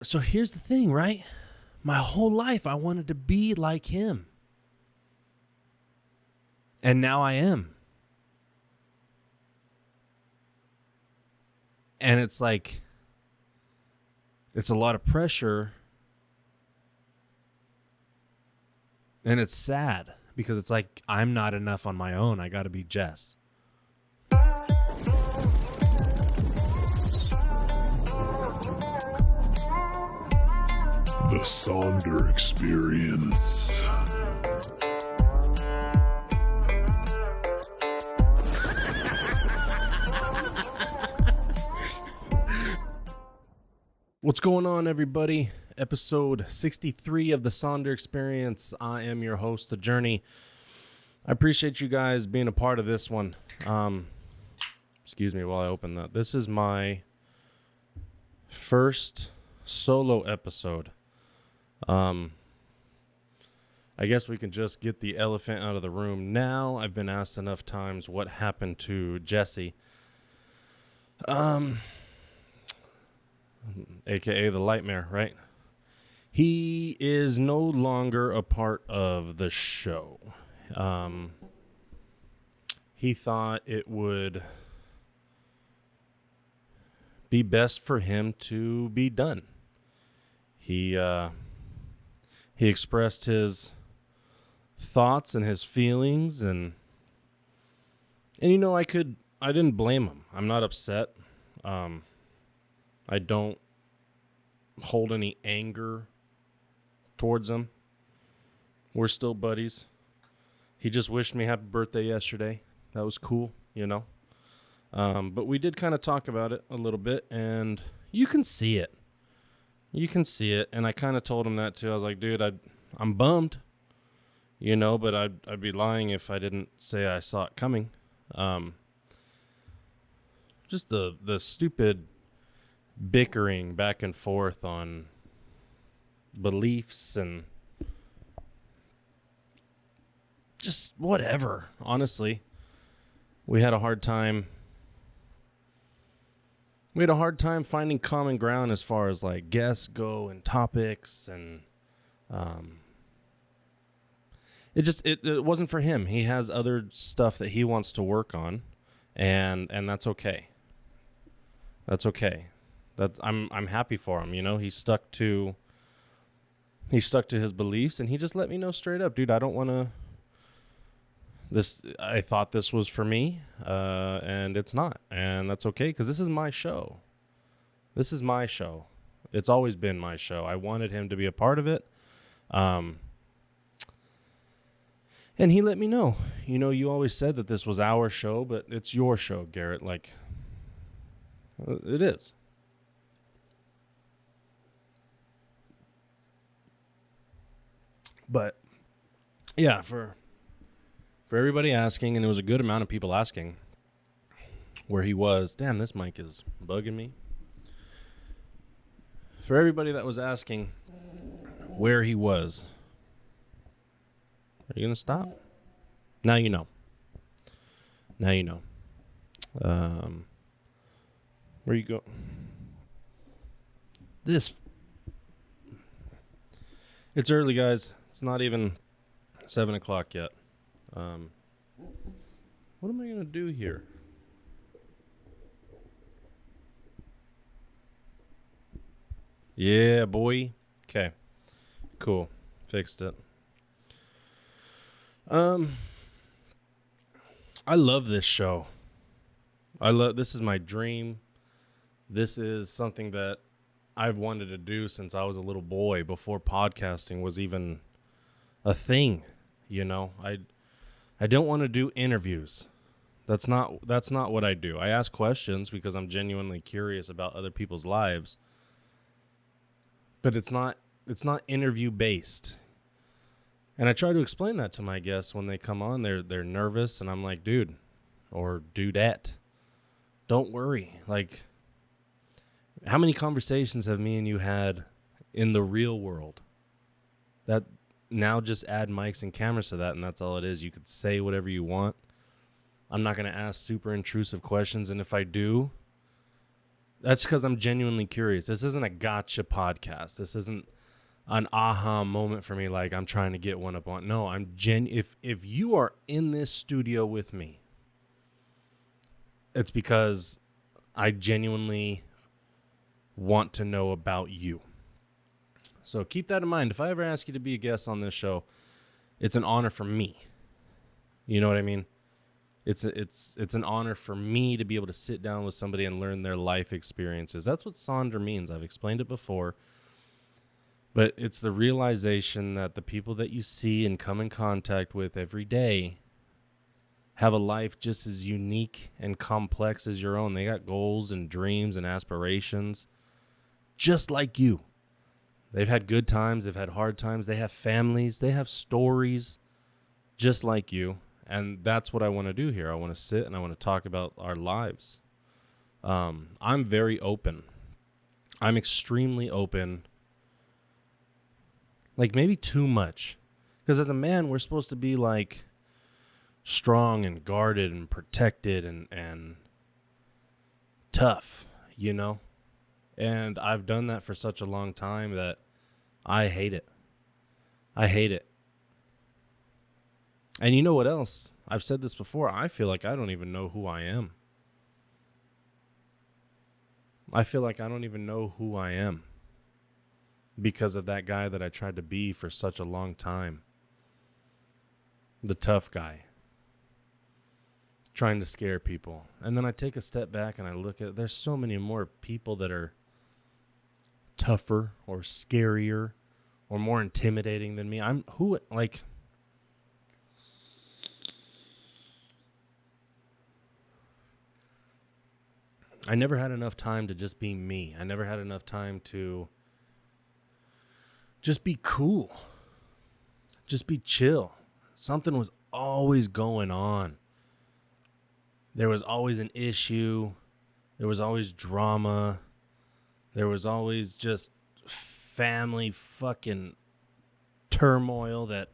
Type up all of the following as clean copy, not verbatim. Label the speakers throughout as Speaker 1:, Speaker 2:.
Speaker 1: So here's the thing, right? My whole life I wanted to be like him. And now I am. And it's like, it's a lot of pressure. And it's sad because it's like, I'm not enough on my own. I got to be Jess.
Speaker 2: The Sonder Experience.
Speaker 1: What's going on, everybody? Episode 63 of the Sonder Experience. I am your host, The Journey. I appreciate you guys being a part of this one. Excuse me while I open that. This is my first solo episode. I guess we can just get the elephant out of the room now. I've been asked enough times what happened to Jesse. AKA the Lightmare, right? He is no longer a part of the show. He thought it would be best for him to be done. He expressed his thoughts and his feelings, and you know, I didn't blame him. I'm not upset. I don't hold any anger towards him. We're still buddies. He just wished me happy birthday yesterday. That was cool, you know. But we did kind of talk about it a little bit, and you can see it. You can see it, and I kind of told him that too. I was like, dude, I'm bummed, you know, but I'd be lying if I didn't say I saw it coming. Just the stupid bickering back and forth on beliefs and just whatever. Honestly, we had a hard time. We had a hard time finding common ground as far as like guests go and topics, and it wasn't for him. He has other stuff that he wants to work on, and that's okay. That's okay. I'm happy for him. You know, he stuck to his beliefs, and he just let me know straight up, dude, I don't want to. I thought this was for me, and it's not, and that's okay, because this is my show. This is my show. It's always been my show. I wanted him to be a part of it, and he let me know. You know, you always said that this was our show, but it's your show, Garrett. Like, it is. But yeah, for everybody asking, and it was a good amount of people asking where he was. Damn, this mic is bugging me. For everybody that was asking where he was. Are you going to stop? Now you know. Now you know. Where you go? It's early, guys. It's not even 7 o'clock yet. What am I going to do here? Yeah, boy. Okay. Cool. Fixed it. I love this show. This is my dream. This is something that I've wanted to do since I was a little boy, before podcasting was even a thing. You know, I don't want to do interviews. That's not what I do. I ask questions because I'm genuinely curious about other people's lives. But it's not interview based. And I try to explain that to my guests when they come on. They're nervous, and I'm like, dude, or dudette, don't worry. Like, how many conversations have me and you had in the real world? That now just add mics and cameras to that, and that's all it is. You could say whatever you want. I'm not going to ask super intrusive questions, and if I do, That's because I'm genuinely curious. This isn't a gotcha podcast. This isn't an aha moment for me, like I'm trying to get one up on. No, if you are in this studio with me, it's because I genuinely want to know about you. So keep that in mind. If I ever ask you to be a guest on this show, it's an honor for me. You know what I mean? It's an honor for me to be able to sit down with somebody and learn their life experiences. That's what Sonder means. I've explained it before. But it's the realization that the people that you see and come in contact with every day have a life just as unique and complex as your own. They got goals and dreams and aspirations just like you. They've had good times. They've had hard times. They have families. They have stories just like you. And that's what I want to do here. I want to sit and I want to talk about our lives. I'm very open. I'm extremely open. Like maybe too much. Because as a man, we're supposed to be like strong and guarded and protected and tough, you know? And I've done that for such a long time that I hate it. I hate it. And you know what else? I've said this before. I feel like I don't even know who I am. I feel like I don't even know who I am because of that guy that I tried to be for such a long time. The tough guy. Trying to scare people. And then I take a step back and I look at, there's so many more people that are tougher or scarier or more intimidating than me. I never had enough time to just be me. I never had enough time to just be cool. Just be chill. Something was always going on. There was always an issue. There was always drama. There was always just family fucking turmoil that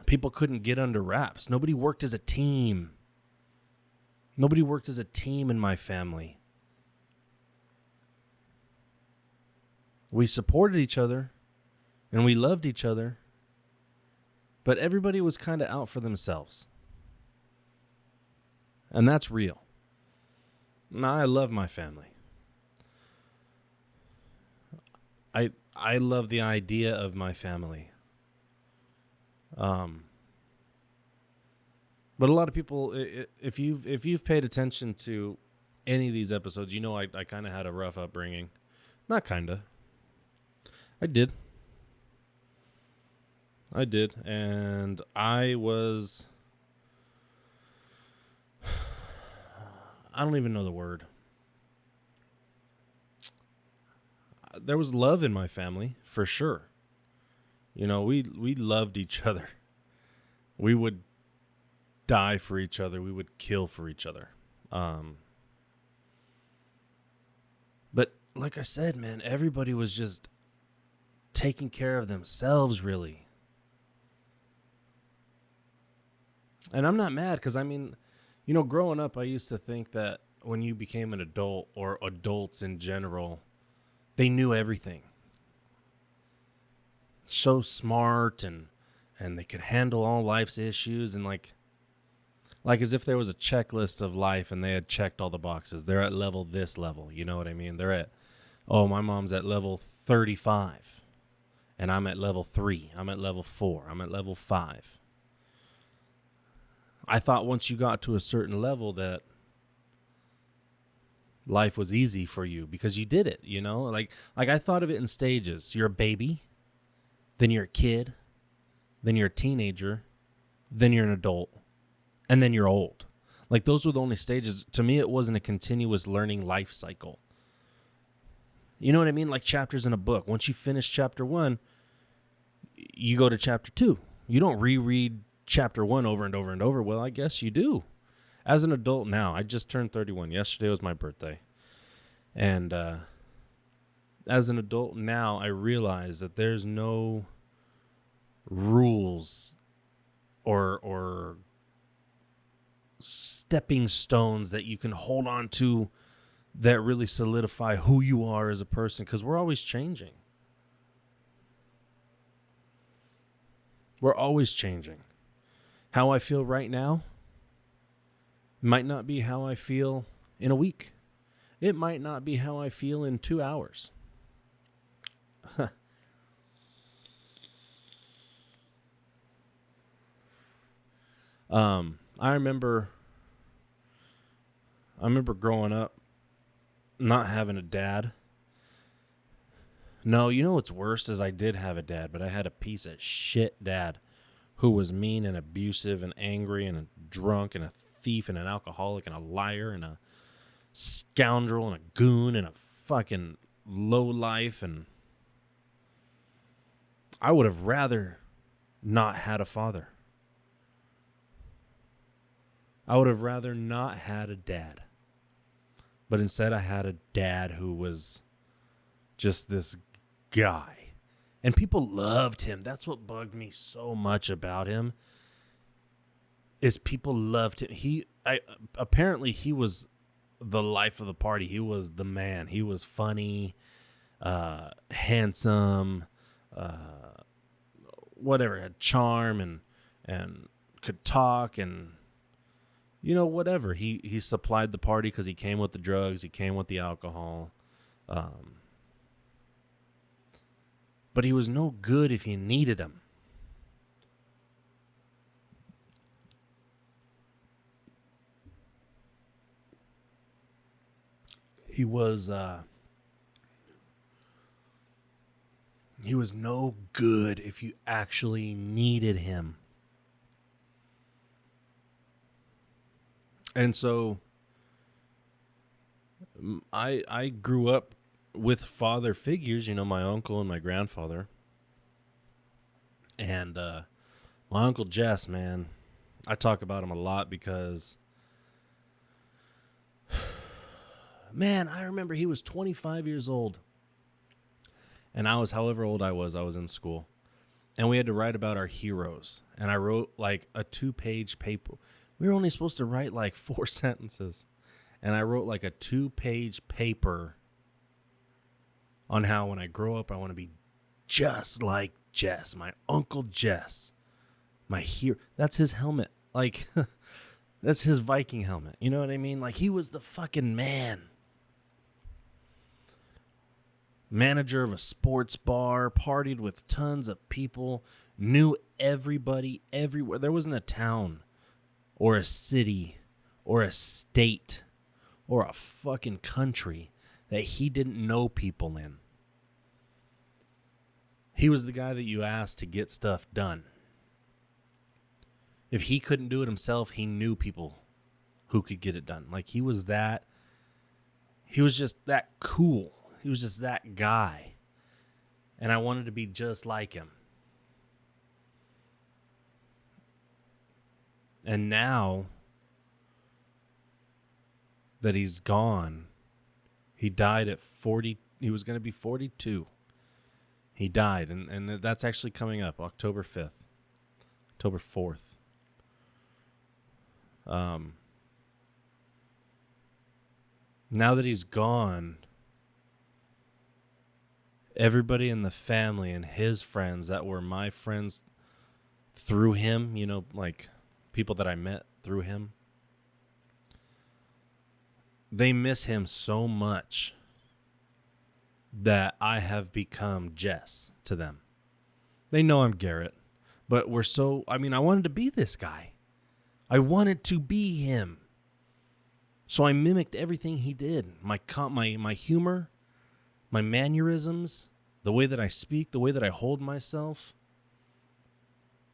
Speaker 1: people couldn't get under wraps. Nobody worked as a team. Nobody worked as a team in my family. We supported each other and we loved each other, but everybody was kind of out for themselves. And that's real. Now, I love my family. I love the idea of my family. But a lot of people, if you've paid attention to any of these episodes, you know I kind of had a rough upbringing. Not kind of. I did. And I don't even know the word. There was love in my family, for sure. You know, we loved each other. We would die for each other. We would kill for each other. But like I said, man, everybody was just taking care of themselves, really. And I'm not mad because, I mean, you know, growing up, I used to think that when you became an adult or adults in general, they knew everything. So smart and they could handle all life's issues and like as if there was a checklist of life and they had checked all the boxes. They're at this level, you know what I mean? They're at, my mom's at level 35 and I'm at level 3. I'm at level 4. I'm at level 5. I thought once you got to a certain level that life was easy for you because you did it, you know? Like I thought of it in stages. You're a baby, then you're a kid, then you're a teenager, then you're an adult, and then you're old. Like those were the only stages. To me, it wasn't a continuous learning life cycle. You know what I mean? Like chapters in a book. Once you finish chapter 1, you go to chapter 2. You don't reread chapter 1 over and over and over. Well, I guess you do. As an adult now, I just turned 31. Yesterday was my birthday. And as an adult now, I realize that there's no rules or stepping stones that you can hold on to that really solidify who you are as a person, because we're always changing. We're always changing. How I feel right now might not be how I feel in a week. It might not be how I feel in 2 hours. I remember growing up not having a dad. No, you know what's worse is I did have a dad, but I had a piece of shit dad who was mean and abusive and angry and a drunk and a thief and an alcoholic and a liar and a scoundrel and a goon and a fucking lowlife. And I would have rather not had a father. I would have rather not had a dad. But instead I had a dad who was just this guy. And people loved him. That's what bugged me so much about him. Is people loved him. Apparently he was the life of the party. He was the man. He was funny, handsome, whatever, had charm and could talk and whatever. He supplied the party because he came with the drugs. He came with the alcohol. But he was no good if you needed him. He was no good if you actually needed him. And so I grew up with father figures, my uncle and my grandfather. And my Uncle Jess, man, I talk about him a lot because, man, I remember he was 25 years old. And I was however old I was in school. And we had to write about our heroes. And I wrote like a 2-page paper. We were only supposed to write like 4 sentences. And I wrote like a 2-page paper on how when I grow up, I want to be just like Jess, my Uncle Jess, my hero. That's his helmet. Like, that's his Viking helmet. You know what I mean? Like, he was the fucking man. Manager of a sports bar, partied with tons of people, knew everybody everywhere. There wasn't a town or a city or a state or a fucking country that he didn't know people in. He was the guy that you asked to get stuff done. If he couldn't do it himself, he knew people who could get it done. Like, he was just that cool. He was just that guy. And I wanted to be just like him. And now that he's gone, he died at 40. He was going to be 42. He died. And that's actually coming up, October 5th. October 4th. Now that he's gone, everybody in the family and his friends that were my friends through him, like people that I met through him, they miss him so much that I have become Jess to them. They know I'm Garrett, but I wanted to be this guy. I wanted to be him. So I mimicked everything he did. My humor, my mannerisms, the way that I speak, the way that I hold myself.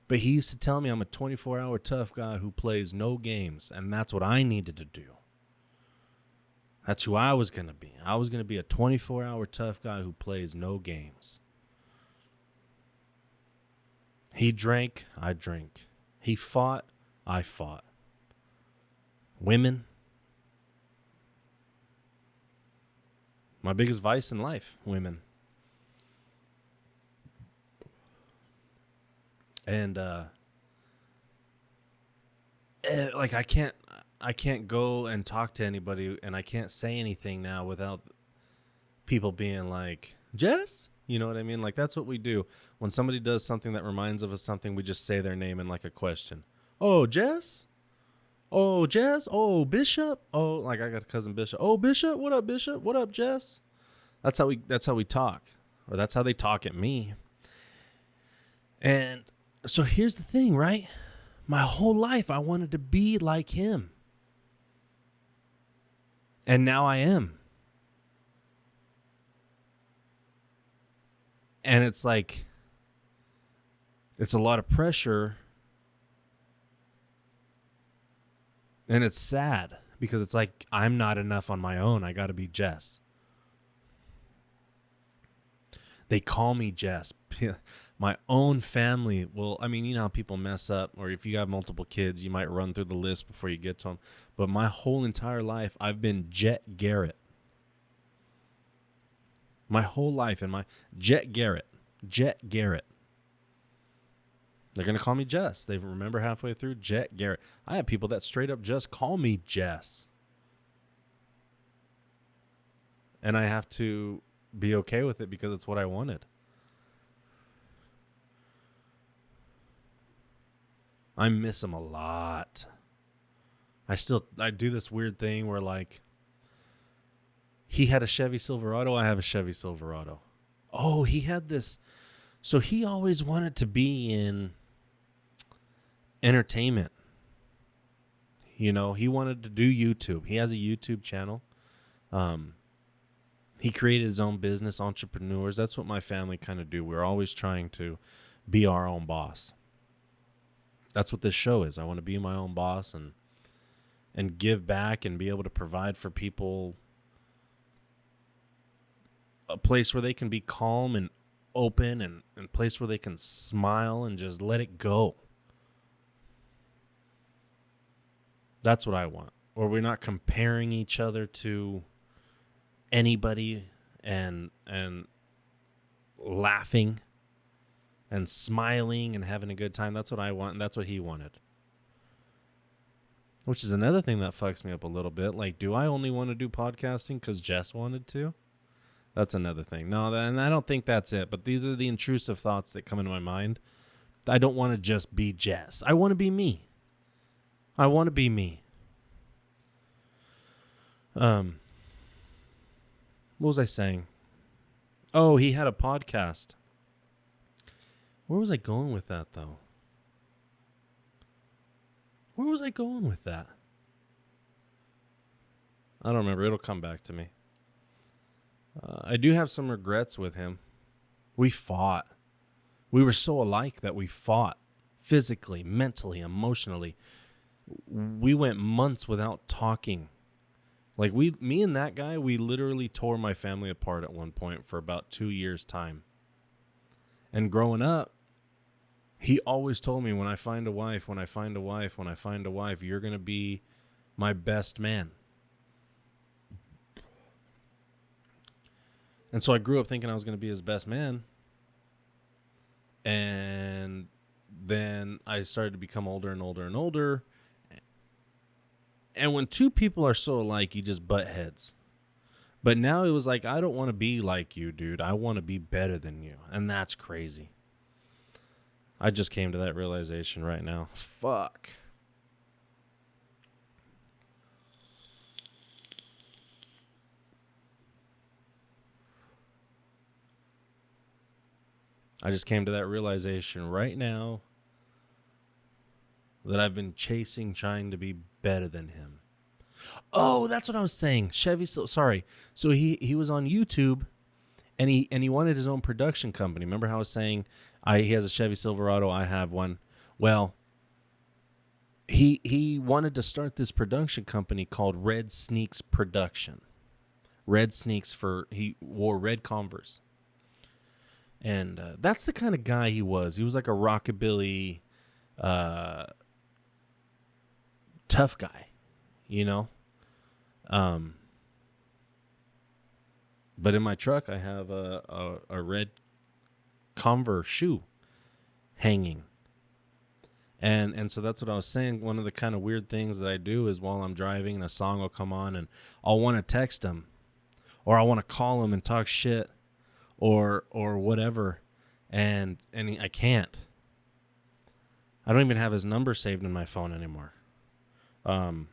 Speaker 1: But he used to tell me I'm a 24-hour tough guy who plays no games, and that's what I needed to do. That's who I was going to be. I was going to be a 24-hour tough guy who plays no games. He drank, I drank. He fought, I fought. Women. My biggest vice in life, women. And, I can't go and talk to anybody, and I can't say anything now without people being like, Jess? You know what I mean? Like, that's what we do. When somebody does something that reminds of us something, we just say their name in like a question. Oh, Jess? Oh, Jess? Oh, Bishop? Oh, like I got a cousin Bishop. Oh, Bishop? What up, Bishop? What up, Jess? That's how we talk. Or that's how they talk at me. And so here's the thing, right? My whole life I wanted to be like him. And now I am. And it's like, it's a lot of pressure. And it's sad because it's like, I'm not enough on my own. I got to be Jess. They call me Jess. My own family. Well, I mean, you know how people mess up, or if you have multiple kids, you might run through the list before you get to them. But my whole entire life, I've been Jet Garrett. My whole life, and my Jet Garrett. Jet Garrett. They're going to call me Jess. They remember halfway through, Jet Garrett. I have people that straight up just call me Jess. And I have to be okay with it because it's what I wanted. I miss him a lot. I do this weird thing where, like, he had a Chevy Silverado, I have a Chevy Silverado. Oh, he had this. So he always wanted to be in entertainment. You know, he wanted to do YouTube. He has a YouTube channel. He created his own business, entrepreneurs. That's what my family kind of do. We're always trying to be our own boss. That's what this show is. I want to be my own boss and give back and be able to provide for people a place where they can be calm and open, and a place where they can smile and just let it go. That's what I want. Or we're not comparing each other to anybody and laughing and smiling and having a good time. That's what I want, and that's what he wanted. Which is another thing that fucks me up a little bit. Like, do I only want to do podcasting because Jess wanted to? That's another thing. No, and I don't think that's it. But these are the intrusive thoughts that come into my mind. I don't want to just be Jess. I want to be me. I want to be me. What was I saying? Oh, he had a podcast. Where was I going with that, though? Where was I going with that? I don't remember. It'll come back to me. I do have some regrets with him. We fought. We were so alike that we fought physically, mentally, emotionally. We went months without talking. Like, me and that guy, we literally tore my family apart at one point for about 2 years' time. And growing up, he always told me, when I find a wife, you're going to be my best man. And so I grew up thinking I was going to be his best man. And then I started to become older and older and older. And when two people are so alike, you just butt heads. But now it was like, I don't want to be like you, dude. I want to be better than you. And that's crazy. I just came to that realization right now. Fuck. I just came to that realization right now that I've been chasing, trying to be better than him. Oh, that's what I was saying. Sorry. So he was on YouTube, and he wanted his own production company. Remember how I was saying he has a Chevy Silverado, I have one. Well, he wanted to start this production company called Red Sneaks Production. Red Sneaks he wore red Converse. And that's the kind of guy he was. He was like a rockabilly, tough guy, you know? But in my truck, I have a red Converse shoe hanging. And so that's what I was saying. One of the kind of weird things that I do is while I'm driving and a song will come on and I'll want to text him or I want to call him and talk shit or whatever. I can't. I don't even have his number saved in my phone anymore. But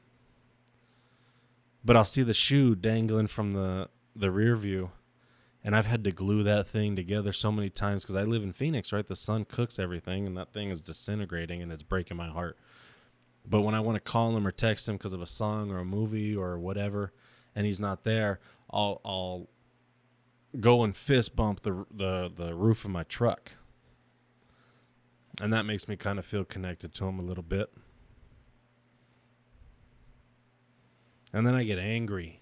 Speaker 1: I'll see the shoe dangling from the rear view, and I've had to glue that thing together so many times because I live in Phoenix, right? The sun cooks everything, and that thing is disintegrating, and it's breaking my heart. But when I want to call him or text him because of a song or a movie or whatever, and he's not there, I'll go and fist bump the roof of my truck. And that makes me kind of feel connected to him a little bit. And then I get angry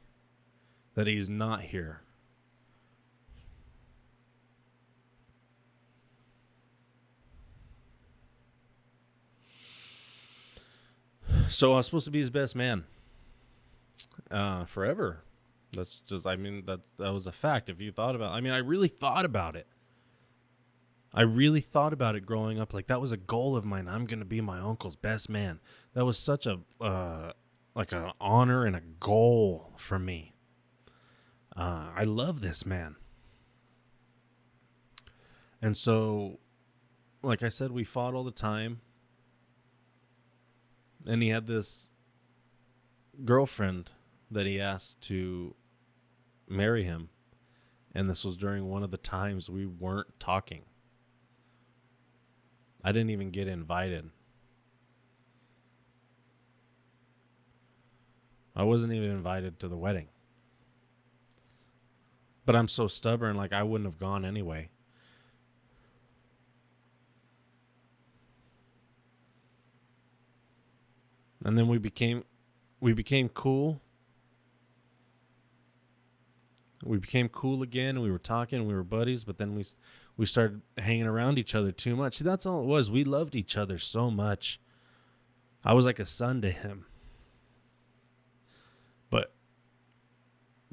Speaker 1: that he's not here. So I was supposed to be his best man. Forever. That's just, that was a fact. If you thought about it. I really thought about it. I really thought about it growing up. Like, that was a goal of mine. I'm going to be my uncle's best man. That was such a, like an honor and a goal for me. I love this man. And so, like I said, we fought all the time. And he had this girlfriend that he asked to marry him. And this was during one of the times we weren't talking. I didn't even get invited. I wasn't even invited to the wedding. But I'm so stubborn, like I wouldn't have gone anyway. And then we became cool. We became cool again. We were talking. We were buddies. But then we started hanging around each other too much. See, that's all it was. We loved each other so much. I was like a son to him. But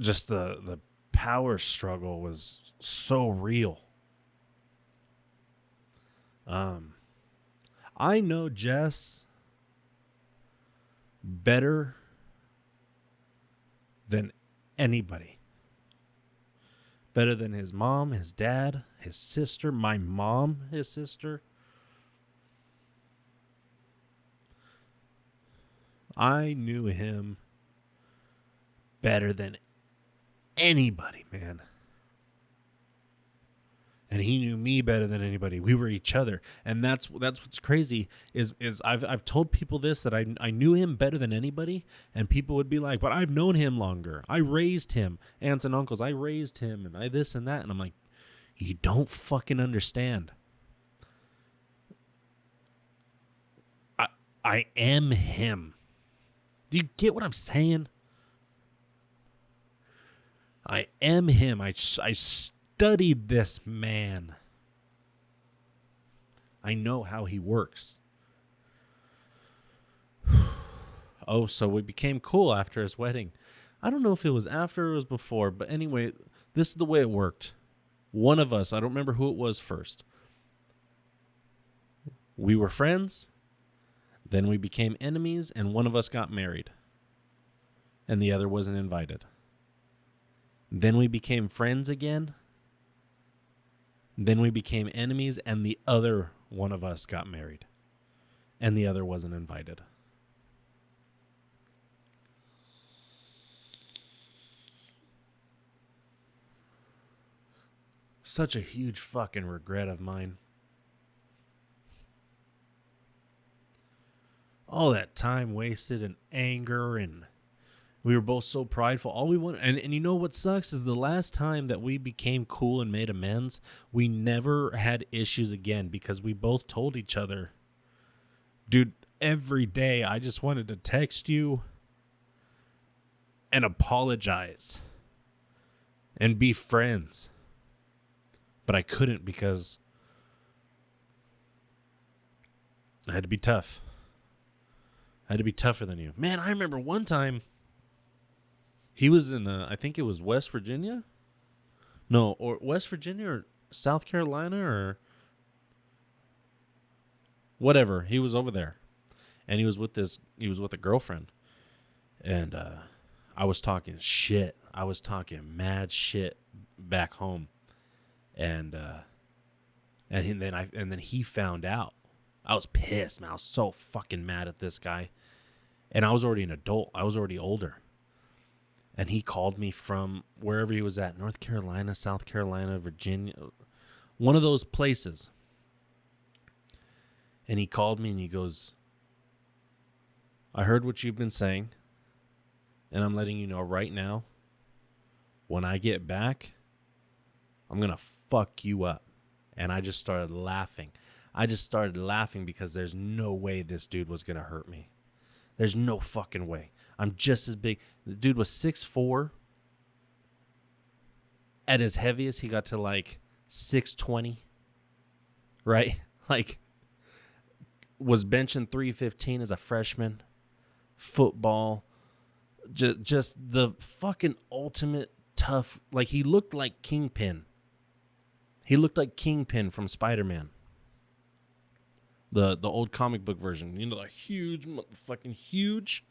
Speaker 1: just the power struggle was so real. I know Jess better than anybody. Better than his mom, his dad, his sister, my mom, his sister. I knew him better than anybody, man. And he knew me better than anybody. We were each other. And that's what's crazy is I've told people this, that I knew him better than anybody, and people would be like, but I've known him longer. I raised him. Aunts and uncles, I raised him, and I this and that. And I'm like, you don't fucking understand. I am him. Do you get what I'm saying? I am him. I studied this man. I know how he works. Oh, so we became cool after his wedding. I don't know if it was after or it was before, but anyway, this is the way it worked. One of us, I don't remember who it was first. We were friends, then we became enemies, and one of us got married, and the other wasn't invited. Then we became friends again. Then we became enemies, and the other one of us got married, and the other wasn't invited. Such a huge fucking regret of mine. All that time wasted and anger, and we were both so prideful. All we wanted, and you know what sucks is the last time that we became cool and made amends, we never had issues again because we both told each other, dude, every day I just wanted to text you and apologize and be friends. But I couldn't because I had to be tough. I had to be tougher than you. Man, I remember one time he was in, I think it was West Virginia. No, or West Virginia or South Carolina or Whatever. He was over there. And he was with a girlfriend. And I was talking shit. I was talking mad shit back home. And then he found out. I was pissed, man. I was so fucking mad at this guy. And I was already an adult. I was already older. And he called me from wherever he was at, North Carolina, South Carolina, Virginia, one of those places. And he called me and he goes, I heard what you've been saying, and I'm letting you know right now, when I get back, I'm going to fuck you up. And I just started laughing. I just started laughing because there's no way this dude was going to hurt me. There's no fucking way. I'm just as big. The dude was 6'4". At his heaviest, he got to like 620. Right? Like, was benching 315 as a freshman. Football. Just the fucking ultimate tough. Like, he looked like Kingpin. He looked like Kingpin from Spider-Man. The old comic book version. You know, the huge, fucking huge.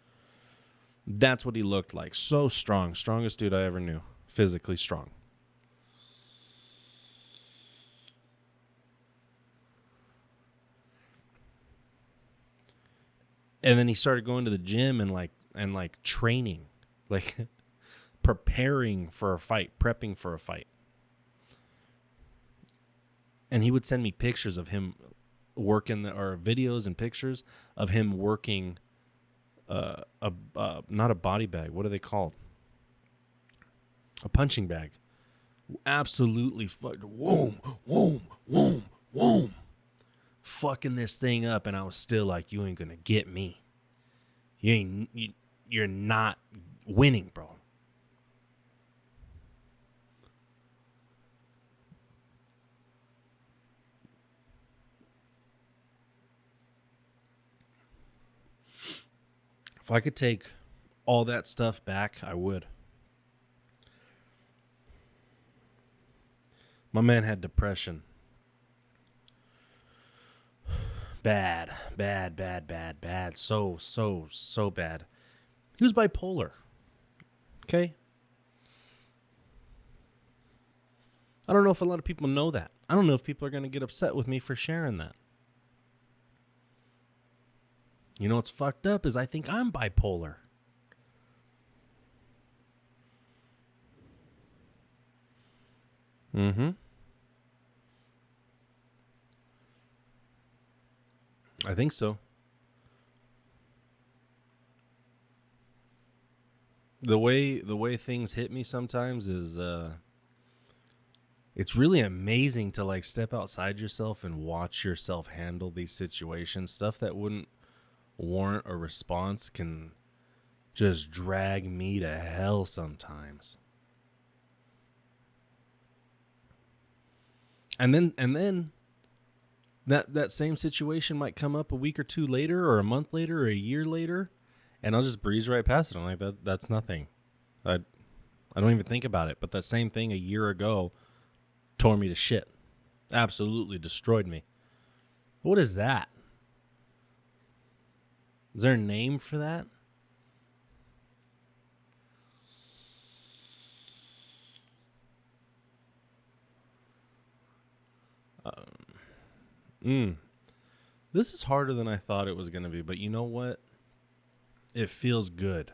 Speaker 1: That's what he looked like. So strong. Strongest dude I ever knew. Physically strong. And then he started going to the gym and training. Like preparing for a fight. Prepping for a fight. And he would send me pictures of him working, or videos and pictures of him working not a body bag. What are they called? A punching bag. Absolutely fucking whoom. Fucking this thing up, and I was still like, you ain't gonna get me. You're not winning, bro. If I could take all that stuff back, I would. My man had depression. Bad. So bad. He was bipolar. Okay? I don't know if a lot of people know that. I don't know if people are going to get upset with me for sharing that. You know what's fucked up is I think I'm bipolar. Mm-hmm. I think so. The way things hit me sometimes is it's really amazing to like step outside yourself and watch yourself handle these situations. Stuff that wouldn't warrant a response can just drag me to hell sometimes. And then that same situation might come up a week or two later, or a month later, or a year later, and I'll just breeze right past it. I'm like, that's nothing. I don't even think about it. But that same thing a year ago tore me to shit. Absolutely destroyed me. What is that? Is there a name for that? This is harder than I thought it was going to be, but you know what? It feels good.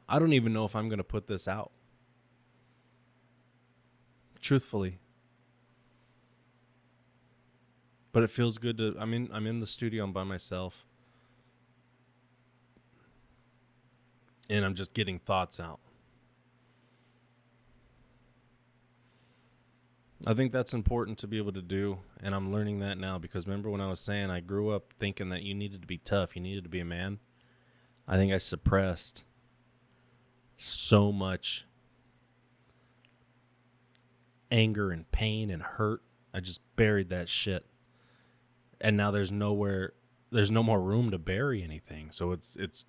Speaker 1: I don't even know if I'm going to put this out. Truthfully. But it feels good to I'm in the studio, I'm by myself. And I'm just getting thoughts out. I think that's important to be able to do, and I'm learning that now, because remember when I was saying I grew up thinking that you needed to be tough, you needed to be a man? I think I suppressed so much anger and pain and hurt. I just buried that shit. And now there's no more room to bury anything. So it's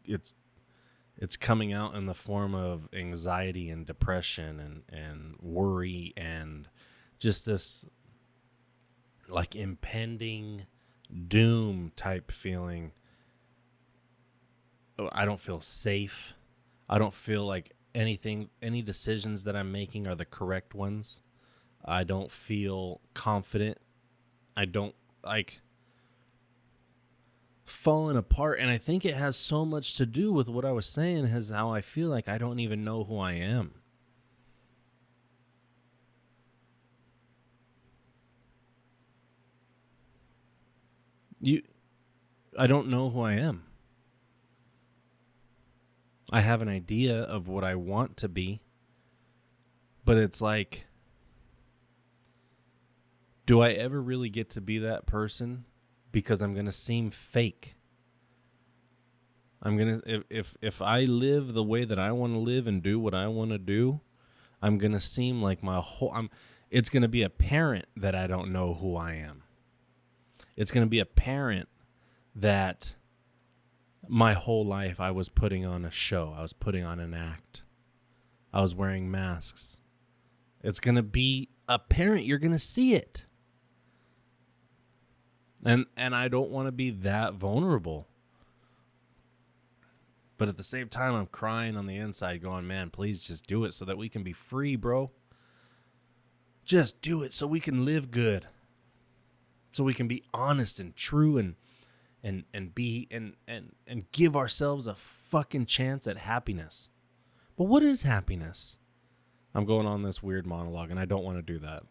Speaker 1: coming out in the form of anxiety and depression and worry and just this like impending doom type feeling. I don't feel safe. I don't feel like any decisions that I'm making are the correct ones. I don't feel confident. I don't like falling apart. And I think it has so much to do with what I was saying, is how I feel like I don't even know who I am. I don't know who I am. I have an idea of what I want to be, but it's like, do I ever really get to be that person? Because I'm going to seem fake. I'm going to, if I live the way that I want to live and do what I want to do, I'm going to seem like it's going to be apparent that I don't know who I am. It's going to be apparent that my whole life I was putting on a show. I was putting on an act. I was wearing masks. It's going to be apparent. You're going to see it. And I don't want to be that vulnerable. But at the same time, I'm crying on the inside going, man, please just do it so that we can be free, bro. Just do it so we can live good. So we can be honest and true and give ourselves a fucking chance at happiness. But what is happiness? I'm going on this weird monologue, and I don't want to do that.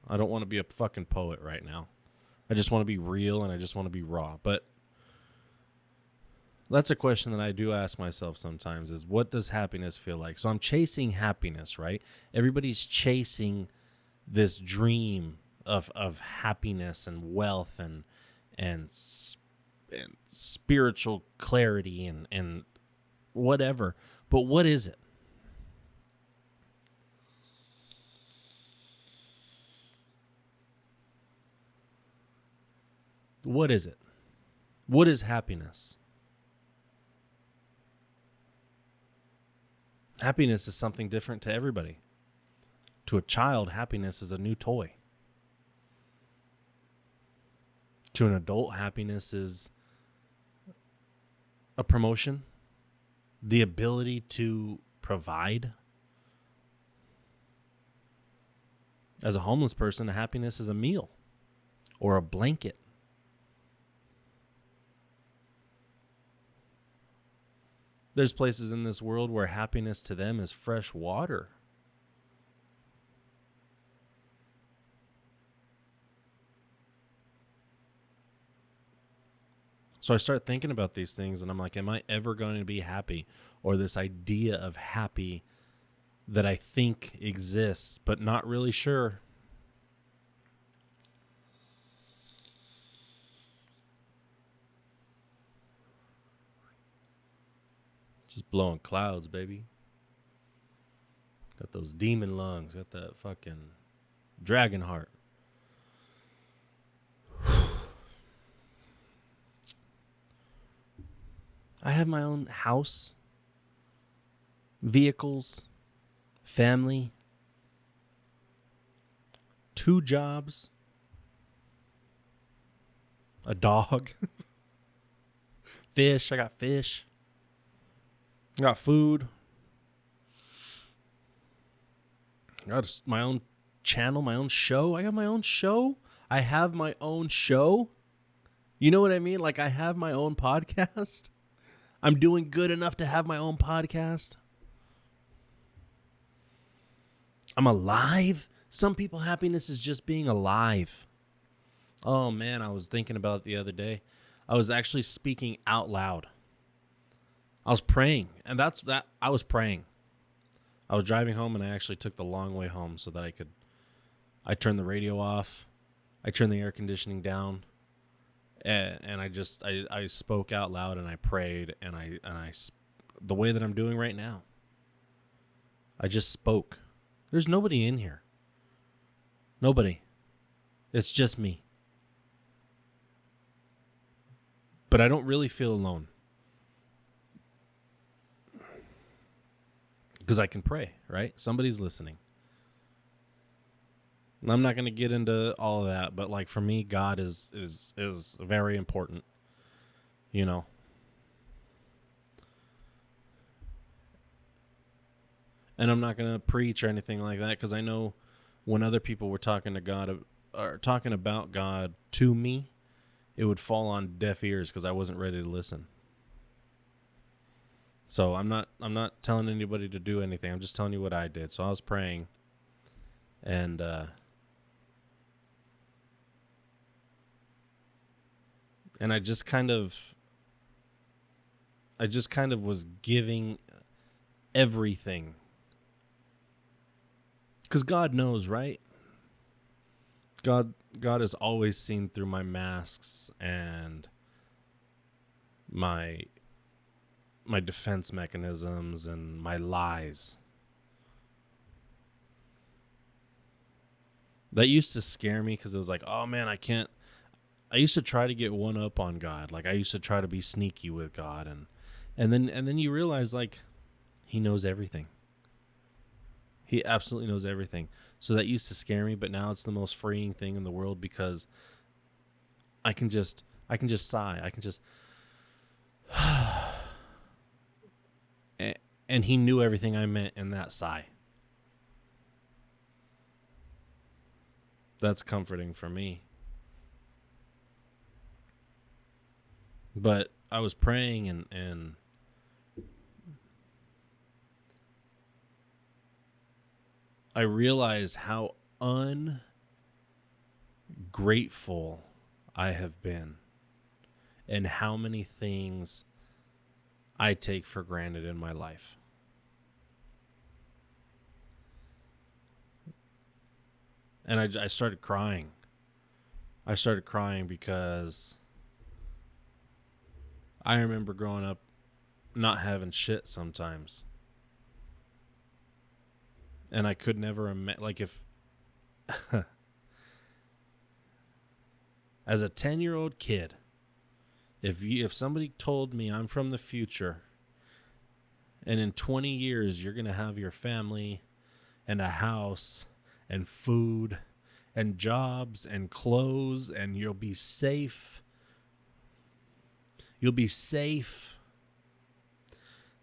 Speaker 1: I don't want to be a fucking poet right now. I just want to be real, and I just want to be raw. But that's a question that I do ask myself sometimes, is what does happiness feel like? So I'm chasing happiness, right? Everybody's chasing this dream of happiness and wealth and spiritual clarity and whatever. But what is it? What is it? What is happiness? Happiness is something different to everybody. To a child, happiness is a new toy. To an adult, happiness is a promotion, the ability to provide. As a homeless person, happiness is a meal or a blanket. There's places in this world where happiness to them is fresh water. So I start thinking about these things, and I'm like, am I ever going to be happy? Or this idea of happy that I think exists, but not really sure. Just blowing clouds, baby. Got those demon lungs. Got that fucking dragon heart. I have my own house, vehicles, family, 2 jobs, a dog, fish. I got fish. I got food. I got my own channel, my own show. I got my own show. I have my own show. You know what I mean? Like, I have my own podcast. I'm doing good enough to have my own podcast. I'm alive. Some people, happiness is just being alive. Oh, man, I was thinking about it the other day. I was actually speaking out loud. I was praying, and that's that. I was praying. I was driving home, and I actually took the long way home so that I turned the radio off. I turned the air conditioning down. And I spoke out loud, and I prayed, and I the way that I'm doing right now. I just spoke. There's nobody in here. Nobody. It's just me. But I don't really feel alone. Because I can pray, right? Somebody's listening. I'm not going to get into all of that, but like for me, God is very important, you know. And I'm not going to preach or anything like that, because I know when other people were talking to God or talking about God to me, it would fall on deaf ears because I wasn't ready to listen. So I'm not telling anybody to do anything. I'm just telling you what I did. So I was praying, and I just kind of was giving everything, because God knows, right? God has always seen through my masks and my defense mechanisms and my lies. That used to scare me, because it was like, oh man, I used to try to get one up on God. Like I used to try to be sneaky with God, and then you realize, like, he knows everything. He absolutely knows everything. So that used to scare me, but now it's the most freeing thing in the world, because I can just sigh. I can just and he knew everything I meant in that sigh. That's comforting for me. But I was praying, and I realized how ungrateful I have been, and how many things I take for granted in my life. And I started crying. I started crying because I remember growing up not having shit sometimes. And I could never imagine, like, if as a 10-year-old kid, if somebody told me I'm from the future and in 20 years you're going to have your family and a house and food and jobs and clothes and you'll be safe,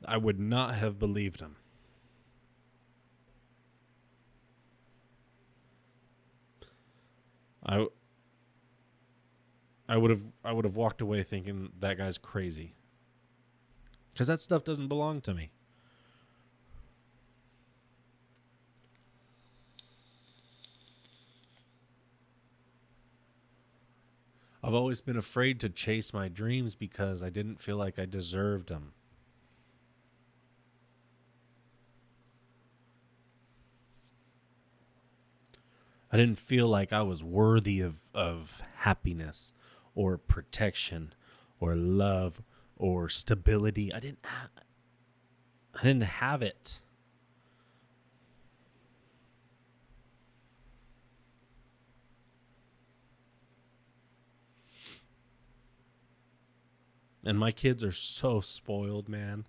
Speaker 1: I would not have believed him. I would have walked away thinking that guy's crazy, because that stuff doesn't belong to me. I've always been afraid to chase my dreams because I didn't feel like I deserved them. I didn't feel like I was worthy of happiness or protection or love or stability. I didn't have it. And my kids are so spoiled, man.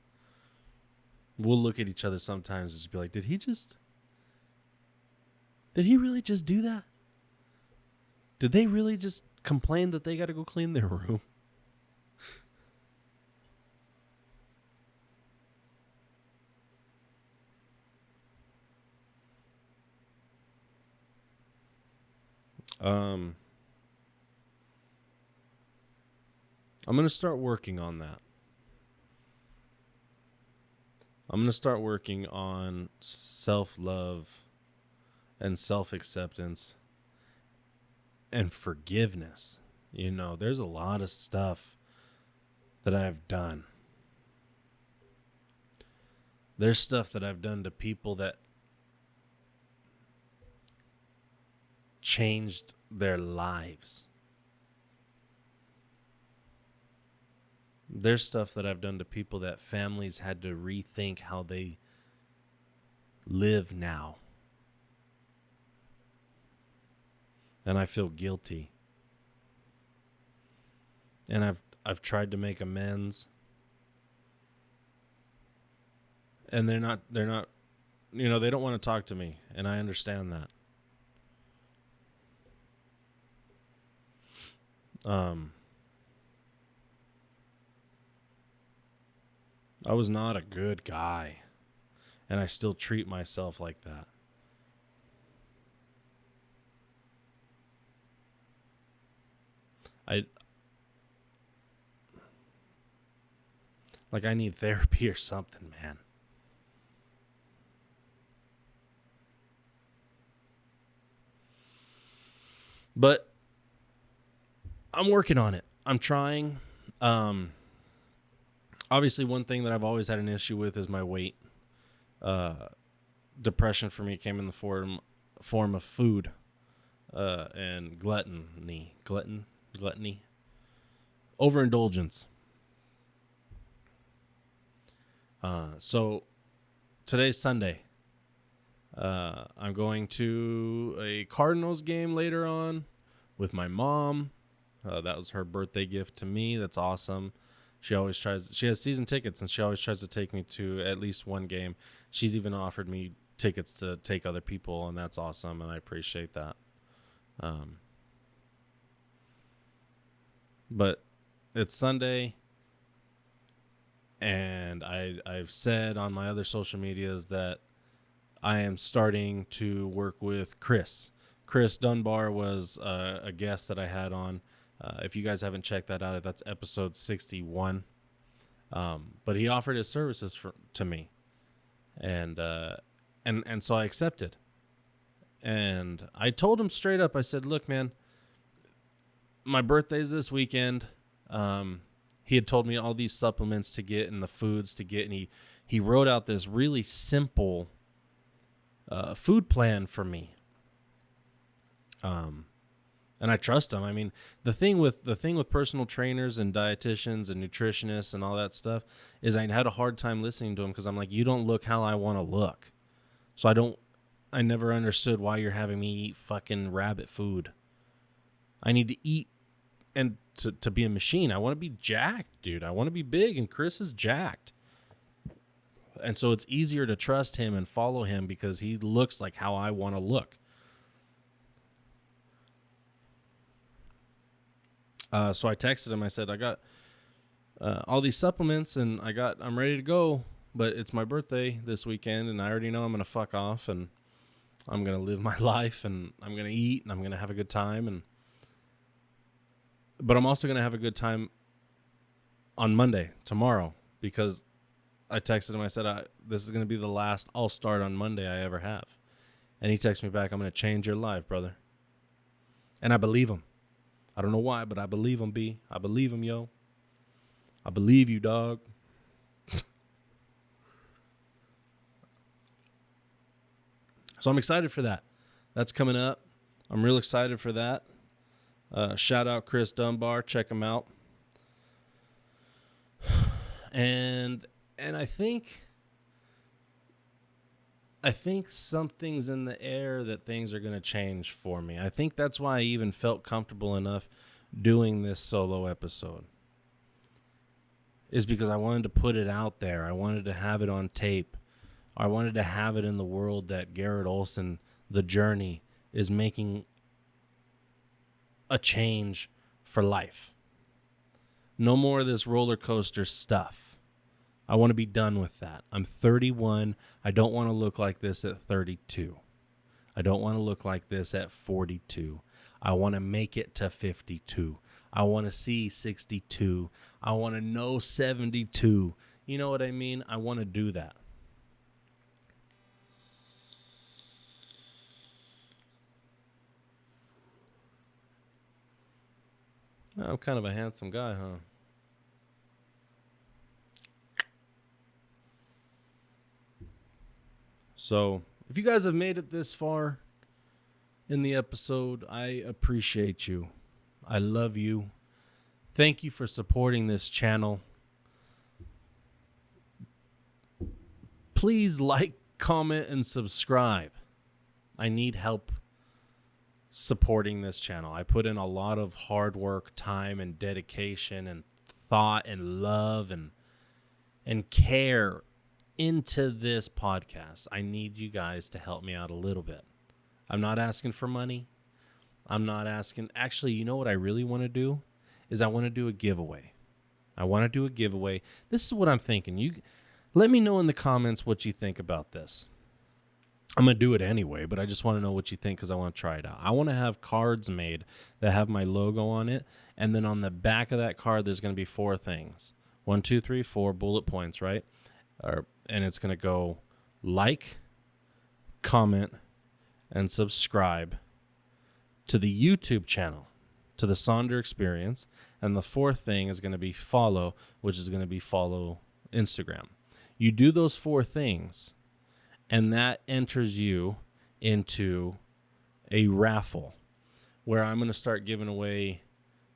Speaker 1: We'll look at each other sometimes and just be like, did he really just do that? Did they really just complain that they got to go clean their room? I'm going to start working on that. I'm going to start working on self-love and self-acceptance and forgiveness. You know, there's a lot of stuff that I've done. There's stuff that I've done to people that changed their lives. There's stuff that I've done to people that families had to rethink how they live now. And I feel guilty. And I've tried to make amends. And they're not, you know, they don't want to talk to me, and I understand that. I was not a good guy, and I still treat myself like that. I need therapy or something, man. But I'm working on it. I'm trying. Obviously, one thing that I've always had an issue with is my weight. Depression for me came in the form of food and gluttony, overindulgence. So today's Sunday. I'm going to a Cardinals game later on with my mom. That was her birthday gift to me. That's awesome. She has season tickets, and she always tries to take me to at least one game. She's even offered me tickets to take other people, and that's awesome, and I appreciate that. But it's Sunday, and I've said on my other social medias that I am starting to work with Chris. Chris Dunbar was a guest that I had on. If you guys haven't checked that out, that's episode 61. But he offered his services to me, and so I accepted. And I told him straight up. I said, "Look, man, my birthday's this weekend." He had told me all these supplements to get and the foods to get, and he wrote out this really simple food plan for me. And I trust him. I mean, the thing with personal trainers and dietitians and nutritionists and all that stuff is I had a hard time listening to him because I'm like, you don't look how I want to look. So I never understood why you're having me eat fucking rabbit food. I need to eat and to be a machine. I want to be jacked, dude. I want to be big, and Chris is jacked. And so it's easier to trust him and follow him because he looks like how I want to look. So I texted him. I said, I got all these supplements, and I'm ready to go, but it's my birthday this weekend, and I already know I'm going to fuck off, and I'm going to live my life, and I'm going to eat, and I'm going to have a good time. But I'm also going to have a good time on Monday, tomorrow, because I texted him. I said, this is going to be the last I'll start on Monday I ever have. And he texted me back, I'm going to change your life, brother. And I believe him. I don't know why, but I believe him, B. I believe him, yo. I believe you, dog. So I'm excited for that. That's coming up. I'm real excited for that. Shout out Chris Dunbar. Check him out. And I think something's in the air that things are going to change for me. I think that's why I even felt comfortable enough doing this solo episode. Is because I wanted to put it out there. I wanted to have it on tape. I wanted to have it in the world that Garrett Olson, The Journey, is making a change for life. No more of this roller coaster stuff. I want to be done with that. I'm 31. I don't want to look like this at 32. I don't want to look like this at 42. I want to make it to 52. I want to see 62. I want to know 72. You know what I mean? I want to do that. I'm kind of a handsome guy, huh? So, if you guys have made it this far in the episode, I appreciate you. I love you. Thank you for supporting this channel. Please like, comment, and subscribe. I need help supporting this channel. I put in a lot of hard work, time, and dedication, and thought, and love, and care into this podcast. I need you guys to help me out a little bit. I'm not asking for money. I'm not asking. Actually, you know what I really want to do is I want to do a giveaway. This is what I'm thinking. You let me know in the comments what you think about this. I'm going to do it anyway, but I just want to know what you think because I want to try it out. I want to have cards made that have my logo on it, and then on the back of that card, there's going to be 4 things. 1, 2, 3, 4 bullet points, right? And it's going to go like, comment, and subscribe to the YouTube channel, to the Sonder Experience. And the 4th thing is going to be follow, which is going to be follow Instagram. You do those 4 things, and that enters you into a raffle where I'm going to start giving away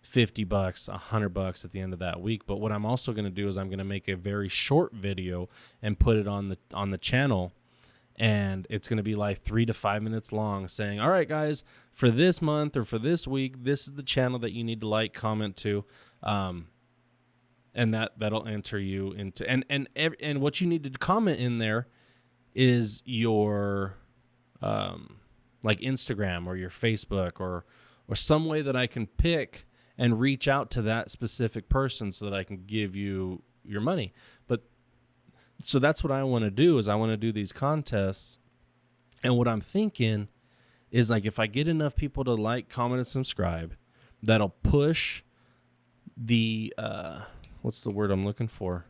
Speaker 1: $50, $100 at the end of that week. But what I'm also going to do is I'm going to make a very short video and put it on the channel, and it's going to be like 3 to 5 minutes long, saying, all right, guys, for this month or for this week, this is the channel that you need to like, comment to, and that'll enter you into and what you need to comment in there is your like Instagram or your Facebook or some way that I can pick and reach out to that specific person so that I can give you your money. But so that's what I want to do is I want to do these contests. And what I'm thinking is, like, if I get enough people to like, comment, and subscribe, that'll push the what's the word I'm looking for?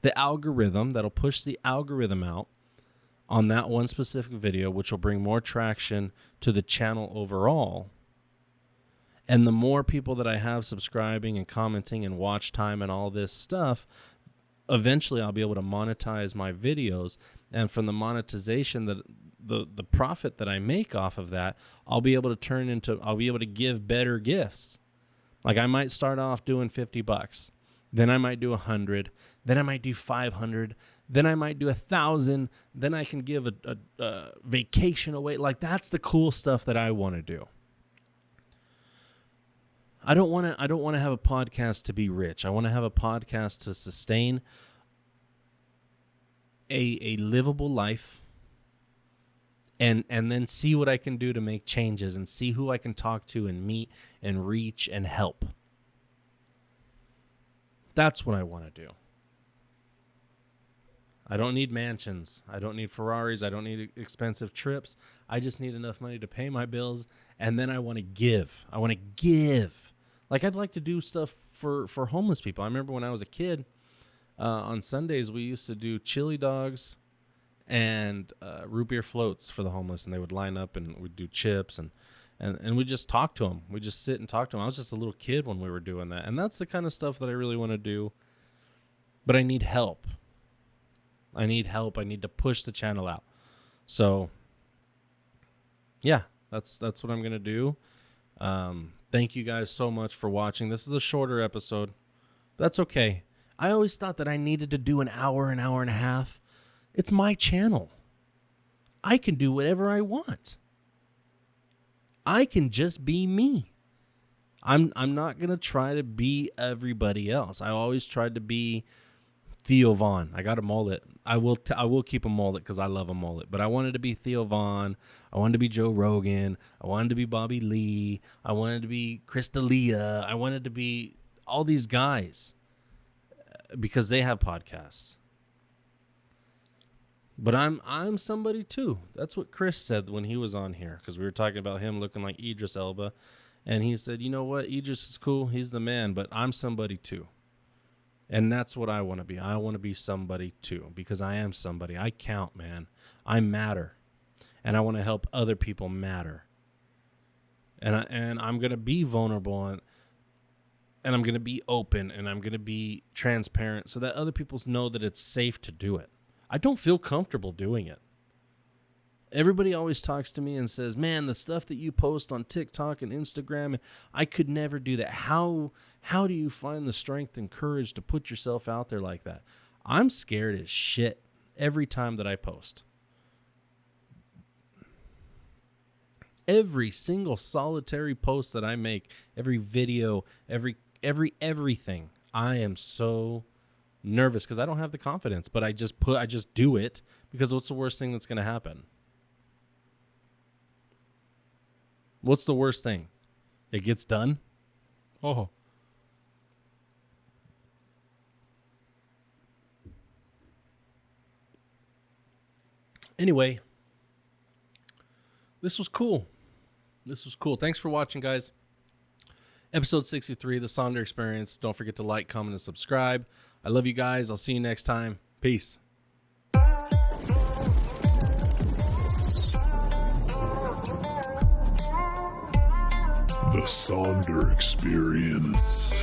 Speaker 1: The algorithm. That'll push the algorithm out on that one specific video, which will bring more traction to the channel overall. And the more people that I have subscribing and commenting and watch time and all this stuff, eventually I'll be able to monetize my videos. And from the monetization, that the profit that I make off of that, I'll be able to give better gifts. Like, I might start off doing $50. Then I might do 100. Then I might do 500. Then I might do 1,000. Then I can give a vacation away. Like, that's the cool stuff that I want to do. I don't want to have a podcast to be rich. I want to have a podcast to sustain a livable life, and then see what I can do to make changes and see who I can talk to and meet and reach and help. That's what I want to do. I don't need mansions. I don't need Ferraris. I don't need expensive trips. I just need enough money to pay my bills, and then I want to give. Like, I'd like to do stuff for homeless people. I remember when I was a kid, on Sundays we used to do chili dogs and root beer floats for the homeless, and they would line up and we'd do chips and we'd just talk to them. We'd just sit and talk to them. I was just a little kid when we were doing that, and that's the kind of stuff that I really want to do. But I need help. I need to push the channel out. So, yeah, that's what I'm going to do. Thank you guys so much for watching. This is a shorter episode. That's okay. I always thought that I needed to do an hour and a half. It's my channel. I can do whatever I want. I can just be me. I'm not going to try to be everybody else. I always tried to be Theo Vaughn. I got a mullet. I will keep a mullet because I love a mullet. But I wanted to be Theo Vaughn. I wanted to be Joe Rogan. I wanted to be Bobby Lee. I wanted to be Chris D'Elia. I wanted to be all these guys because they have podcasts. But I'm somebody too. That's what Chris said when he was on here, because we were talking about him looking like Idris Elba. And he said, you know what? Idris is cool. He's the man, but I'm somebody too. And that's what I want to be. I want to be somebody too, because I am somebody. I count, man. I matter. And I want to help other people matter. And I'm going to be vulnerable, and I'm going to be open, and I'm going to be transparent so that other people know that it's safe to do it. I don't feel comfortable doing it. Everybody always talks to me and says, man, the stuff that you post on TikTok and Instagram, I could never do that. How do you find the strength and courage to put yourself out there like that? I'm scared as shit every time that I post. Every single solitary post that I make, every video, everything, I am so nervous because I don't have the confidence, but I just do it because what's the worst thing that's going to happen? What's the worst thing? It gets done? Oh, Anyway, this was cool. Thanks for watching, guys. Episode 63, the Sonder Experience. Don't forget to like, comment, and subscribe. I love you guys. I'll see you next time. Peace.
Speaker 2: The Sonder Experience.